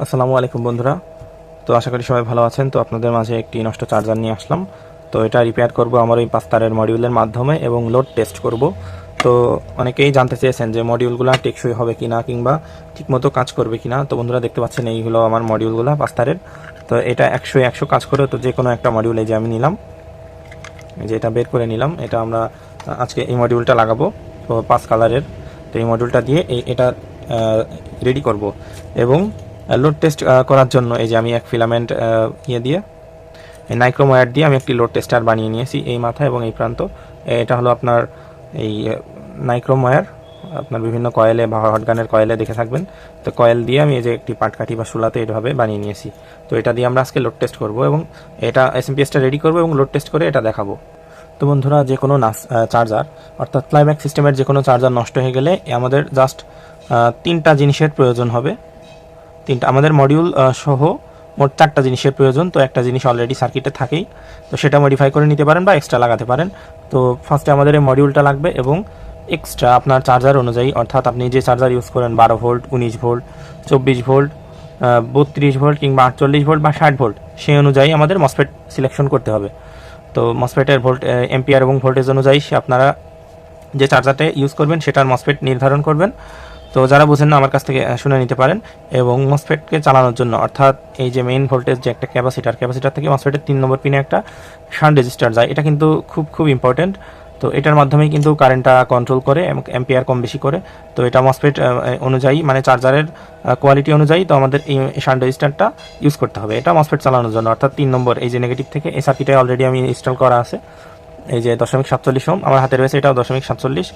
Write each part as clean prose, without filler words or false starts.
আসসালামু আলাইকুম বন্ধুরা। তো আশা করি সবাই ভালো আছেন। তো আপনাদের মাঝে একটি নষ্ট চার্জার নিয়ে আসলাম। তো এটা রিপেয়ার করব আমার এই 5 তারের মডিউলের মাধ্যমে এবং লোড টেস্ট করব। তো অনেকেই জানতে চেয়েছেন যে মডিউলগুলো টেকসই হবে কিনা কিংবা ঠিকমতো কাজ করবে কিনা। তো বন্ধুরা দেখতে পাচ্ছেন এই হলো আমার মডিউলগুলো 5 তারের। তো এটা 100 কাজ করে। তো যে কোনো একটা মডিউল এই যে আমি নিলাম, এই যে এটা বের করে নিলাম। এটা আমরা আজকে এই মডিউলটা লাগাবো, তো 5 কালারের। তো এই মডিউলটা দিয়ে এটা রেডি করব এবং লোড টেস্ট করার জন্য এই যে আমি এক ফিলামেন্ট দিয়ে নাইক্রোম ওয়্যার দিয়ে আমি একটি লোড টেস্টার বানিয়ে নিয়েছি এই মাথা এবং এই প্রান্ত। এটা হলো আপনার এই নাইক্রোম ওয়্যার, আপনার বিভিন্ন কয়েলে বা হটগানের কয়েলে দেখে থাকবেন। তো কয়েল দিয়ে আমি এই যে একটি পাটকাঠি বা শুলাতে এভাবে বানিয়ে নিয়েছি। তো এটা দিয়ে আমরা আজকে লোড টেস্ট করব এবং এটা এসএমপিএসটা রেডি করব এবং লোড টেস্ট করে এটা দেখাবো। তো বন্ধুরা, যে কোনো চার্জার অর্থাৎ ফ্লাইব্যাক সিস্টেমের যে কোনো চার্জার নষ্ট হয়ে গেলে আমাদের জাস্ট 3টা জিনিসের প্রয়োজন হবে। আমাদের মডিউল সহ মোট 4টা জিনিসের প্রয়োজন। তো একটা জিনিস অলরেডি সার্কিটে থাকেই, তো সেটা মডিফাই করে নিতে পারেন বা এক্সট্রা লাগাতে পারেন। তো ফার্স্টে আমাদের এই মডিউলটা লাগবে এবং এক্সট্রা আপনার চার্জার অনুযায়ী, অর্থাৎ আপনি যে চার্জার ইউজ করেন 12 ভোল্ট, 19 ভোল্ট, 24 ভোল্ট, 32 ভোল্ট কিংবা 48 ভোল্ট বা 60 ভোল্ট, সেই অনুযায়ী আমাদের মসফেট সিলেকশন করতে হবে। তো মসফেটের এম্পিয়ার এবং ভোল্টেজ অনুযায়ী আপনারা যে চার্জারটা ইউজ করবেন সেটার মসফেট নির্ধারণ করবেন। তো যারা বোঝেন না আমার কাছ থেকে শুনে নিতে পারেন। এবং মসফেটকে চালানোর জন্য অর্থাৎ এই যে মেইন ভোল্টেজ যে একটা ক্যাপাসিটার থেকে মসফেটের 3 নম্বর পিনে একটা শান্ট রেজিস্টার যায়। এটা কিন্তু খুব ইম্পর্টেন্ট। তো এটার মাধ্যমেই কিন্তু কারেন্টটা কন্ট্রোল করে এবং এম্পিয়ার কম বেশি করে। তো এটা মসফেট অনুযায়ী, মানে চার্জারের কোয়ালিটি অনুযায়ী তো আমাদের এই শান্ট রেজিস্টারটা ইউজ করতে হবে এটা মসফেট চালানোর জন্য। অর্থাৎ 3 নম্বর এই যে নেগেটিভ থেকে এই সার্কিটে অলরেডি আমি ইনস্টল করা আছে। এই যে 0.47 ওহম আমার হাতে রয়েছে, এটাও 0.47,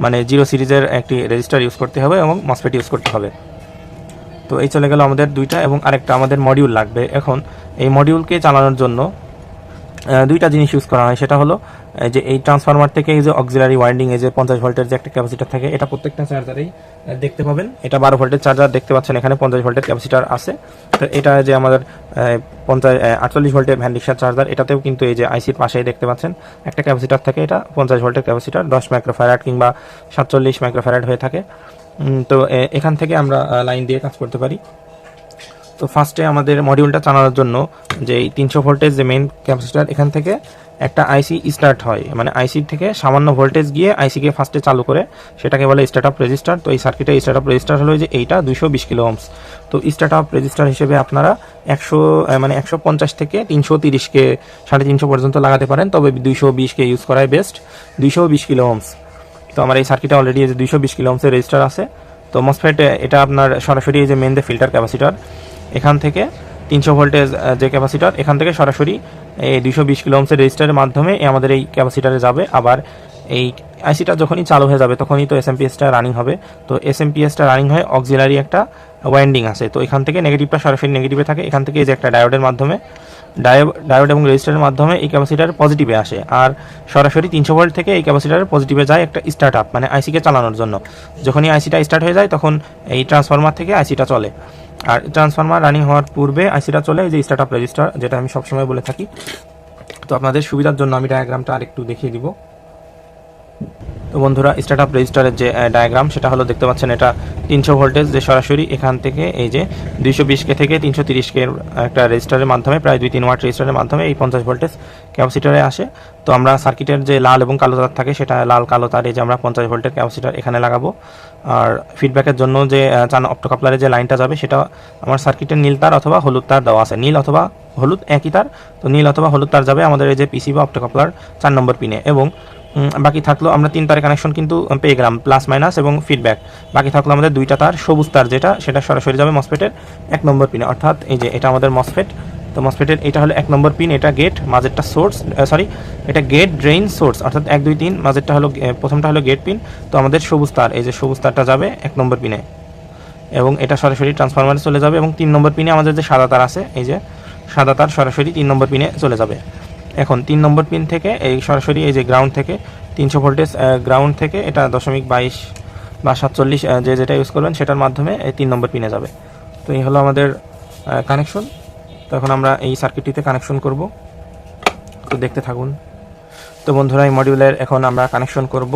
মানে 0 সিরিজের একটি রেজিস্টার ইউজ করতে হবে এবং মসফেট ইউজ করতে হবে। তো এই চলে গেল আমাদের 2টা এবং আরেকটা আমাদের মডিউল লাগবে। এখন এই মডিউলকে চালানোর জন্য 2টা জিনিস ইউজ করা হয়। সেটা হলো যে এই ট্রান্সফরমার থেকে এই যে অক্সিলারি ওয়াইন্ডিং, এই যে 50 ভোল্টের যে একটা ক্যাপাসিটার থাকে, এটা প্রত্যেকটা চার্জারেই দেখতে পাবেন। এটা 12 ভোল্টের চার্জার দেখতে পাচ্ছেন, এখানে 50 ভোল্টের ক্যাপাসিটার আছে। তো এটা যে আমাদের 48 ভোল্টের ভ্যান্ডিক্সার চার্জার, এটাতেও কিন্তু এই যে আইসির পাশেই দেখতে পাচ্ছেন একটা ক্যাপাসিটার থাকে। এটা 50 ভোল্টের ক্যাপাসিটার, 10 মাইক্রোফ্যারাড কিংবা 47 মাইক্রোফ্যারাড হয়ে থাকে। তো এখান থেকে আমরা লাইন দিয়ে কাজ করতে পারি। তো ফার্স্টে আমাদের মডিউলটা চালানোর জন্য যে 300 ভোল্টেজ যে মেইন ক্যাপাসিটার, এখান থেকে একটা আইসি স্টার্ট হয়, মানে আইসি থেকে সামান্য ভোল্টেজ গিয়ে আইসিকে ফার্স্টে চালু করে, সেটাকে বলে স্টার্ট রেজিস্টার। তো এই সার্কিটে স্টার্ট রেজিস্টার হলো যে এইটা 220 কিলো ওহমস। তো স্টার্ট রেজিস্টার হিসেবে আপনারা 150 থেকে 330কে 350 পর্যন্ত লাগাতে পারেন, তবে 220কে ইউজ করাই বেস্ট। 220 kilo Ohm's. তো আমার এই সার্কিটে অলরেডি যে 220 কিলো ওহমসের রেজিস্টার আছে। তো মসফেট এটা আপনার সরাসরি এই যে মেইন ফিল্টার ক্যাপাসিটার, এখান থেকে 300 ভোল্টেজ যে ক্যাপাসিটার, এখান থেকে সরাসরি এই 220 কিলো ওহমসের রেজিস্টারের মাধ্যমে আমাদের এই ক্যাপাসিটারে যাবে। আবার এই আইসিটা যখনই চালু হয়ে যাবে তখনই তো এসএমপিএসটা রানিং হবে। তো এসএমপিএসটা রানিং হয়ে অক্সিলারি একটা ওয়াইন্ডিং আছে। তো এখান থেকে নেগেটিভটা সরাসরি নেগেটিভে থাকে, এখান থেকে এই যে একটা ডায়োডের মাধ্যমে ডায়োড এবং রেজিস্টারের মাধ্যমে এই ক্যাপাসিটার পজিটিভে আসে। আর সরাসরি 300 ভোল্ট থেকে এই ক্যাপাসিটারের পজিটিভে যায় একটা স্টার্ট আপ, মানে আইসিকে চালানোর জন্য। যখনই আইসিটা স্টার্ট হয়ে যায় তখন এই ট্রান্সফরমার থেকে আইসিটা চলে। আর ট্রান্সফরমার রানিং হওয়ার পূর্বে আইসিটা চলে এই যে স্টার্ট রেজিস্টার, যেটা আমি সবসময় বলে থাকি। তো আপনাদের সুবিধার জন্য আমি ডায়াগ্রামটা আরেকটু দেখিয়ে দিব। তো বন্ধুরা, স্টার্ট রেজিস্টারের যে ডায়াগ্রাম, সেটা হলো দেখতে পাচ্ছেন এটা 300 ভোল্টেজ যে সরাসরি এখান থেকে এই যে 220কে থেকে 330কে একটা রেজিস্টারের মাধ্যমে প্রায় 2-3 ওয়াট রেজিস্টারের মাধ্যমে এই 50 ভোল্টেজ ক্যাপাসিটারে আসে। তো আমরা সার্কিটের যে লাল এবং কালো তার থাকে, সেটা লাল কালো তার এই যে আমরা 50 ভোল্টের ক্যাপাসিটার এখানে লাগাবো। আর ফিডব্যাকের জন্য যে অপ্টোকাপলারে যে লাইনটা যাবে, সেটা আমার সার্কিটের নীল তার অথবা হলুদ তার দেওয়া আছে। নীল অথবা হলুদ একই তার, তো নীল অথবা হলুদ তার যাবে আমাদের এই যে পিসি বা অপ্টোকাপলার 4 নম্বর পিনে। এবং বাকি থাকলো আমরা 3 তারের কানেকশন কিন্তু পেয়ে গেলাম, প্লাস মাইনাস এবং ফিডব্যাক। বাকি থাকলো আমাদের 2টা তার, সবুজ তার সেটা সরাসরি যাবে মসফেটের 1 নম্বর পিনে। অর্থাৎ এই যে এটা আমাদের মসফেট। তো মসফেটের এটা হলো 1 নম্বর পিন, এটা গেট, মাঝেরটা সোর্স, এটা গেট, ড্রেইন, সোর্স, অর্থাৎ 1 2 3, মাঝেরটা হলো প্রথমটা হলো গেট পিন। তো আমাদের সবুজ তার, এই যে সবুজ তারটা যাবে 1 নম্বর পিনে এবং এটা সরাসরি ট্রান্সফরমারে চলে যাবে। এবং 3 নম্বর পিনে আমাদের যে সাদা তার আছে, এই যে সাদা তার সরাসরি 3 নম্বর পিনে চলে যাবে। এখন 3 নম্বর পিন থেকে এই সরাসরি এই যে গ্রাউন্ড থেকে 300 ভোল্টেজ গ্রাউন্ড থেকে এটা 0.22 বা 47 যেটা ইউজ করবেন সেটার মাধ্যমে এই 3 নম্বর পিনে যাবে। তো এই হলো আমাদের কানেকশন। তো এখন আমরা এই সার্কিটটিতে কানেকশন করব, তো দেখতে থাকুন। তো বন্ধুরা, এই মডিউলের এখন আমরা কানেকশন করব।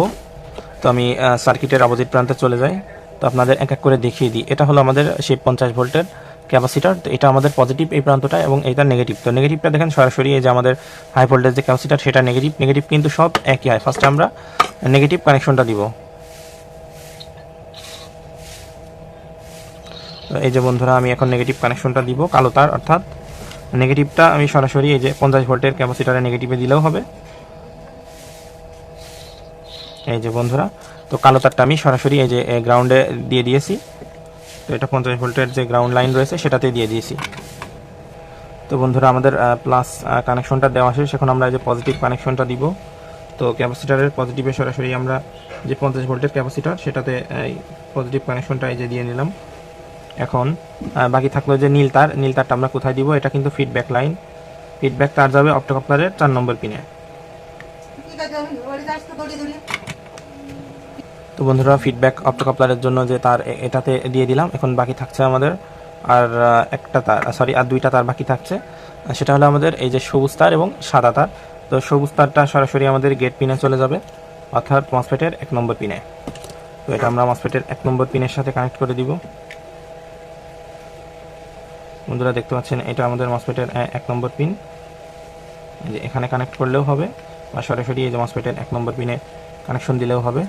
তো আমি সার্কিটের অপোজিট প্রান্তে চলে যাই। তো আপনাদের এক এক করে দেখিয়ে দিই। এটা হলো আমাদের সেই 50 ভোল্টের ক্যাপাসিটার। তো এটা আমাদের পজিটিভ এই প্রান্তটা এবং এটা নেগেটিভ। তো নেগেটিভটা দেখেন সরাসরি এই যে আমাদের হাই ভোল্টেজ যে ক্যাপাসিটার সেটা নেগেটিভ কিন্তু সব একই হয়। ফার্স্টে আমরা নেগেটিভ কানেকশনটা দিব। তো এই যে বন্ধুরা আমি এখন নেগেটিভ কানেকশনটা দিব কালো তার, অর্থাৎ নেগেটিভটা আমি সরাসরি এই যে 50 ভোল্টের ক্যাপাসিটারে নেগেটিভে দিলেও হবে। এই যে বন্ধুরা, তো কালো তারটা আমি সরাসরি এই যে গ্রাউন্ডে দিয়ে দিয়েছি। তো এটা 50 ভোল্টের যে গ্রাউন্ড লাইন রয়েছে সেটাতে দিয়ে দিয়েছি। তো বন্ধুরা আমাদের প্লাস কানেকশনটা দেওয়া শেষ। এখন আমরা এই যে পজিটিভ কানেকশনটা দিব। তো ক্যাপাসিটারের পজিটিভে সরাসরি আমরা যে 50 ভোল্টের ক্যাপাসিটার সেটাতে এই পজিটিভ কানেকশনটা এই যে দিয়ে নিলাম। এখন বাকি থাকলো যে নীল তারটা আমরা কোথায় দিব? এটা কিন্তু ফিডব্যাক লাইন, ফিডব্যাক তার যাবে অপ্টোকাপলারের 4 নম্বর পিনে। তো বন্ধুরা ফিডব্যাক অপ্টোকাপলারের জন্য যে তার এটাতে দিয়ে দিলাম। এখন বাকি থাকছে আমাদের আর একটা তার, আর দুইটা তার বাকি থাকছে। সেটা হলো আমাদের এই যে সবুজ তার এবং সাদা তার। তো সবুজ তারটা সরাসরি আমাদের গেট পিনে চলে যাবে, অর্থাৎ মসফেটের 1 নম্বর পিনে। তো এটা আমরা মসফেটের 1 নম্বর পিনের সাথে কানেক্ট করে দিব। বন্ধুরা দেখতে পাচ্ছেন এটা আমাদের মসফেটের 1 নম্বর পিন। এই যে এখানে কানেক্ট করলেও হবে বা সরাসরি এই যে মসফেটের 1 নম্বর পিনে কানেকশন দিলেও হবে।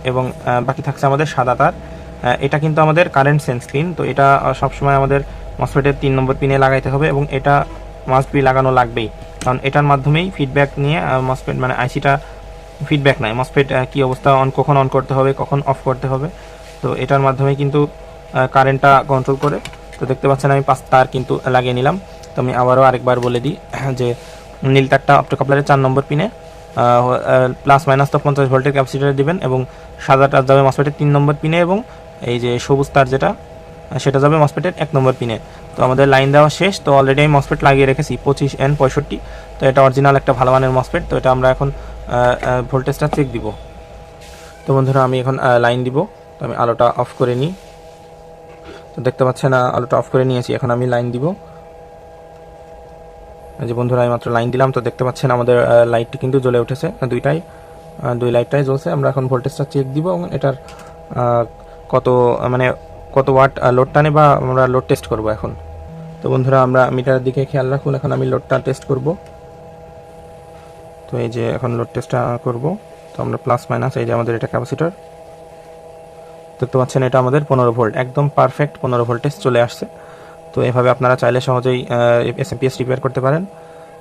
এবং বাকি থাকছে আমাদের সাদা তার। এটা কিন্তু আমাদের কারেন্ট সেন্স পিন। তো এটা সবসময় আমাদের মসফেটের 3 নম্বর পিনে লাগাইতে হবে এবং এটা মাস্ট বি লাগানো লাগবেই, কারণ এটার মাধ্যমেই ফিডব্যাক নিয়ে মসফেট মানে আইসিটা ফিডব্যাক নেয়। মসফেট কী অবস্থা, কখন অন করতে হবে, কখন অফ করতে হবে, তো এটার মাধ্যমে কিন্তু কারেন্টটা কন্ট্রোল করে। তো দেখতে পাচ্ছেন আমি 5 তার কিন্তু লাগিয়ে নিলাম। তো আমি আবারও আরেকবার বলে দিই যে নীল তারটা অপ্টোকাপলারের 4 নম্বর পিনে, প্লাস মাইনাস তো 50 ভোল্টের ক্যাপাসিটারে দিবেন এবং সাদাটা যাবে মসফেটের 3 নম্বর পিনে এবং এই যে সবুজ তার যেটা সেটা যাবে মসফেটের 1 নম্বর পিনে। তো আমাদের লাইন দেওয়া শেষ। তো অলরেডি আমি মসফেট লাগিয়ে রেখেছি 25N65। তো এটা অরিজিনাল একটা ভালো মানের মসফেট। তো এটা আমরা এখন ভোল্টেজটা চেক দিব। তো বন্ধুরা আমি এখন লাইন দিব। তো আমি আলোটা অফ করে নিই। তো দেখতে পাচ্ছেন আলোটা অফ করে নিয়েছি। এখন আমি লাইন দিব। যে বন্ধুরা আমি মাত্র লাইন দিলাম। তো দেখতে পাচ্ছেন আমাদের লাইটটি কিন্তু জ্বলে উঠেছে, দুই লাইটটাই জ্বলছে। আমরা এখন ভোল্টেজটা চেক দিব এবং এটার কত ওয়াট লোড টানে বা আমরা লোড টেস্ট করব এখন। তো বন্ধুরা আমরা মিটারের দিকে খেয়াল রাখুন। এখন আমি লোডটা টেস্ট করব। তো এই যে এখন লোড টেস্টটা করব। তো আমরা প্লাস মাইনাস এই যে আমাদের এটা ক্যাপাসিটার দেখতে পাচ্ছেন, এটা আমাদের 15 ভোল্ট, একদম পারফেক্ট 15 ভোল্টেজ চলে আসছে। তো এভাবে আপনারা চাইলে সহজেই এসএমপিএস রিপেয়ার করতে পারেন।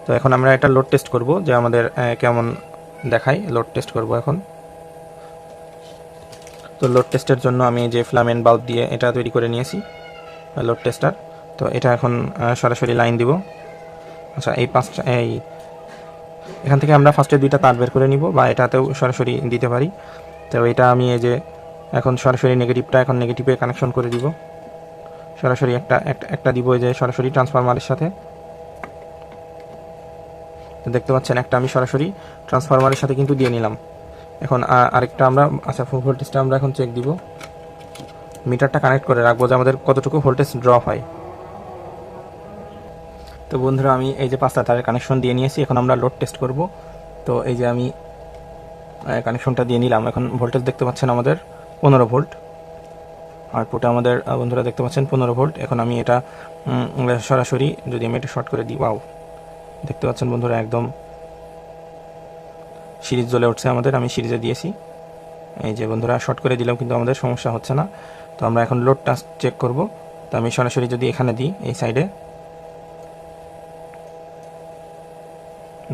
তো এখন আমরা একটা লোড টেস্ট করব যে আমাদের কেমন দেখায়। লোড টেস্ট করব এখন। তো লোড টেস্টের জন্য আমি যে ফ্লামেন্ট বাল্ব দিয়ে এটা তৈরি করে নিয়েছি লোড টেস্টার। তো এটা এখন সরাসরি লাইন দিব। আচ্ছা এখান থেকে আমরা ফার্স্টে 2টা তার বের করে নিব বা এটাতেও সরাসরি দিতে পারি। তো এটা আমি এই যে এখন সরাসরি নেগেটিভটা এখন নেগেটিভে কানেকশন করে দিব। সরাসরি একটা দিব এই যে সরাসরি ট্রান্সফরমারের সাথে। তো দেখতে পাচ্ছেন একটা আমি সরাসরি ট্রান্সফরমারের সাথে কিন্তু দিয়ে নিলাম। এখন আরেকটা আমরা ফুল ভোল্টেজটা আমরা এখন চেক দিব। মিটারটা কানেক্ট করে রাখবো যে আমাদের কতটুকু ভোল্টেজ ড্রপ হয়। তো বন্ধুরা আমি এই যে 5টা তারের কানেকশন দিয়ে নিয়েছি। এখন আমরা লোড টেস্ট করব। তো এই যে আমি কানেকশনটা দিয়ে নিলাম। এখন ভোল্টেজ দেখতে পাচ্ছেন আমাদের 15 ভোল্ট। আউটপুটে আমাদের বন্ধুরা দেখতে পাচ্ছেন 15 ভোল্ট। এখন আমি এটা সরাসরি যদি আমি এটা শর্ট করে দিই, ওয়াও দেখতে পাচ্ছেন বন্ধুরা একদম সিরিজ জ্বলে উঠছে আমাদের। আমি সিরিজে দিয়েছি। এই যে বন্ধুরা শর্ট করে দিলেও কিন্তু আমাদের সমস্যা হচ্ছে না। তো আমরা এখন লোডটা চেক করব। তো আমি সরাসরি যদি এখানে দিই এই সাইডে,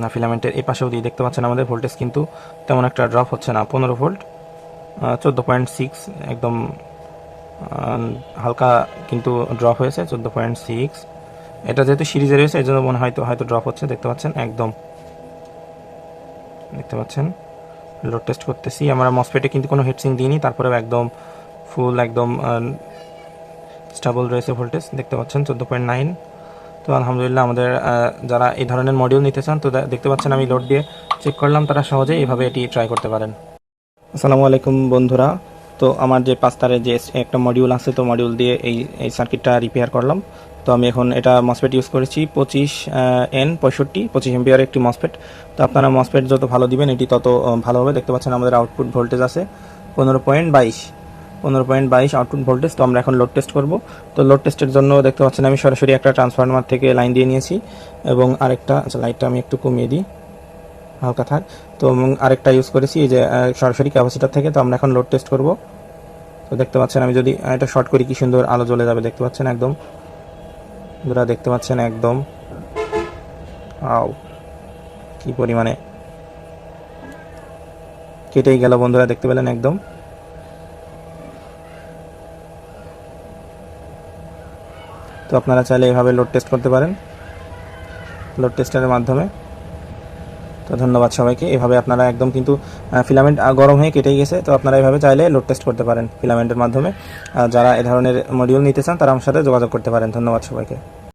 না ফিলামেন্টের এই পাশেও দিই, দেখতে পাচ্ছেন আমাদের ভোল্টেজ কিন্তু তেমন একটা ড্রপ হচ্ছে না। 15 ভোল্ট 14.6 একদম হালকা কিন্তু ড্রপ হয়েছে 14.6। এটা যেহেতু সিরিজে রয়েছে এই জন্য মনে হয়তো ড্রপ হচ্ছে। দেখতে পাচ্ছেন একদম, দেখতে পাচ্ছেন লোড টেস্ট করতেছি। আমরা মসফেটে কিন্তু কোনো হিটসিং দিইনি, তারপরেও একদম ফুল একদম স্টেবল রয়েছে ভোল্টেজ। দেখতে পাচ্ছেন 14.9। তো আলহামদুলিল্লাহ আমাদের যারা এই ধরনের মডিউল নিতে চান তো দেখতে পাচ্ছেন আমি লোড দিয়ে চেক করলাম, তারা সহজেই এইভাবে এটি ট্রাই করতে পারেন। আসসালামু আলাইকুম বন্ধুরা। তো আমার যে 5 তারের যে একটা মডিউল আছে, তো মডিউল দিয়ে এই সার্কিটটা রিপেয়ার করলাম। তো আমি এখন এটা মসফেট ইউজ করেছি 25N65 25 এম্পিয়ার একটি মসফেট। তো আপনারা মসফেট যত ভালো দিবেন এটি তত ভালো হবে। দেখতে পাচ্ছেন আমাদের আউটপুট ভোল্টেজ আছে 15.22। 15.22 আউটপুট ভোল্টেজ। তো আমরা এখন লোড টেস্ট করব। তো লোড টেস্টের জন্য দেখতে পাচ্ছেন আমি সরাসরি একটা ট্রান্সফরমার থেকে লাইন দিয়ে নিয়েছি এবং আরেকটা, আচ্ছা লাইটটা আমি একটু কমিয়ে দিই, হালকা থাক। তো আরেকটা ইউজ করেছি এই যে সরাসরি ক্যাপাসিটার থেকে। তো আমরা এখন লোড টেস্ট করব। তো দেখতে পাচ্ছেন আমি যদি এটা শর্ট করি কি সুন্দর আলো জ্বলে যাবে, দেখতে পাচ্ছেন একদম, বন্ধুরা দেখতে পাচ্ছেন একদম আও কি পরিমাণে কেটেই গেল বন্ধুরা, দেখতে পেলেন একদম। তো আপনারা চাইলে এভাবে লোড টেস্ট করতে পারেন লোড টেস্টারের মাধ্যমে। তো ধন্যবাদ সবাইকে। এভাবে আপনারা একদম কিন্তু ফিলামেন্ট গরম হয়ে কেটেই গেছে। তো আপনারা এভাবে চাইলে লোড টেস্ট করতে পারেন ফিলামেন্টের মাধ্যমে। যারা এ ধরনের মডিউল নিতে চান তারা আমার সাথে যোগাযোগ করতে পারেন। ধন্যবাদ সবাইকে।